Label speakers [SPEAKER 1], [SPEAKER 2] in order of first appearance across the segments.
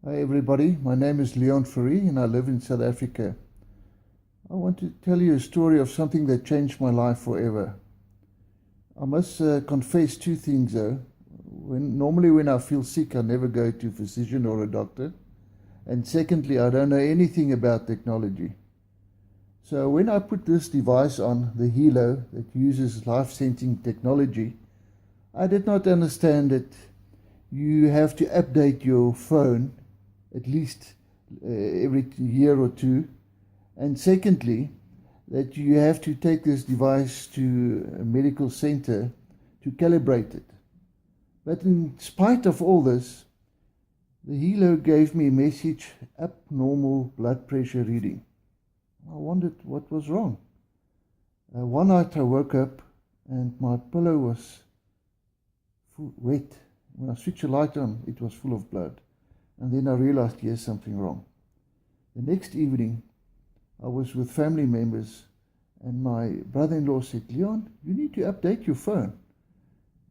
[SPEAKER 1] Hi everybody, my name is Fourie and I live in South Africa. I want to tell you a story of something that changed my life forever. I must confess two things though. Normally when I feel sick I never go to a physician or a doctor. And secondly, I don't know anything about technology. So when I put this device on, the HELO, that uses life-sensing technology, I did not understand that you have to update your phone at least every year or two. And secondly, that you have to take this device to a medical center to calibrate it. But in spite of all this, the HELO gave me a message, abnormal blood pressure reading. I wondered what was wrong. One night I woke up and my pillow was wet. When I switched the light on, it was full of blood. And then I realized here's something wrong. The next evening, I was with family members and my brother-in-law said, Leon, you need to update your phone.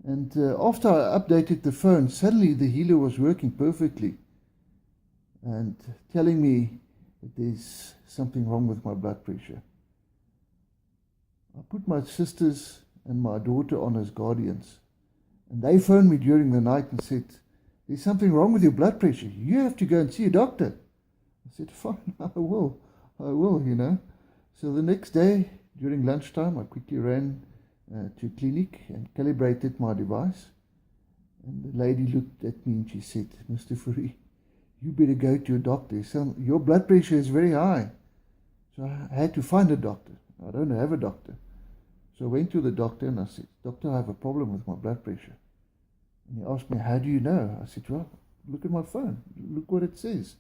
[SPEAKER 1] And after I updated the phone, suddenly the HELO was working perfectly and telling me that there's something wrong with my blood pressure. I put my sisters and my daughter on as guardians. And they phoned me during the night and said, there's something wrong with your blood pressure. You have to go and see a doctor. I said, fine, I will, you know. So the next day, during lunchtime, I quickly ran to a clinic and calibrated my device. And the lady looked at me and she said, Mr. Fourie, you better go to a doctor. Your blood pressure is very high. So I had to find a doctor. I don't have a doctor. So I went to the doctor and I said, Doctor, I have a problem with my blood pressure. And he asked me, how do you know? I said, well, look at my phone. Look what it says.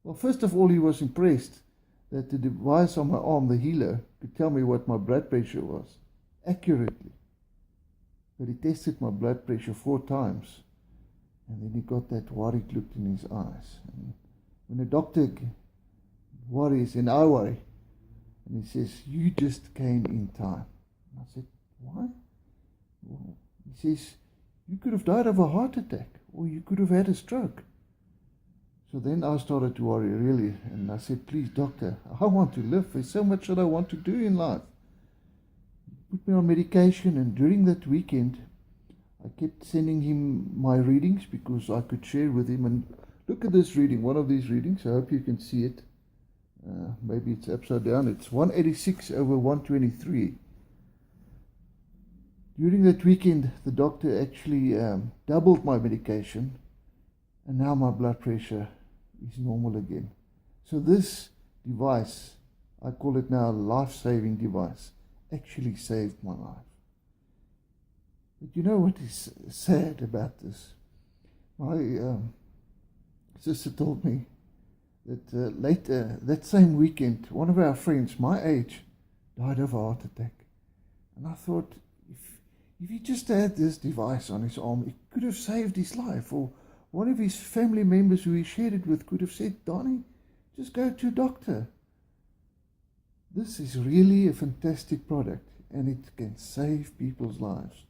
[SPEAKER 1] Well, first of all, he was impressed that the device on my arm, the HELO, could tell me what my blood pressure was accurately. But he tested my blood pressure 4 times. And then he got that worried look in his eyes. And when a doctor worries, and I worry, and he says, you just came in time. And I said, why? Well, he says, you could have died of a heart attack, or you could have had a stroke. So then I started to worry, really, and I said, please, doctor, I want to live. There's so much that I want to do in life. He put me on medication, and during that weekend, I kept sending him my readings because I could share with him. And look at this reading, one of these readings. I hope you can see it. Maybe it's upside down. It's 186 over 123. During that weekend, the doctor actually doubled my medication, and now my blood pressure is normal again. So this device, I call it now a life-saving device, actually saved my life. But you know what is sad about this? My sister told me that later, that same weekend, one of our friends, my age, died of a heart attack. And I thought, if he just had this device on his arm, it could have saved his life. Or one of his family members who he shared it with could have said, Donnie, just go to a doctor. This is really a fantastic product, and it can save people's lives.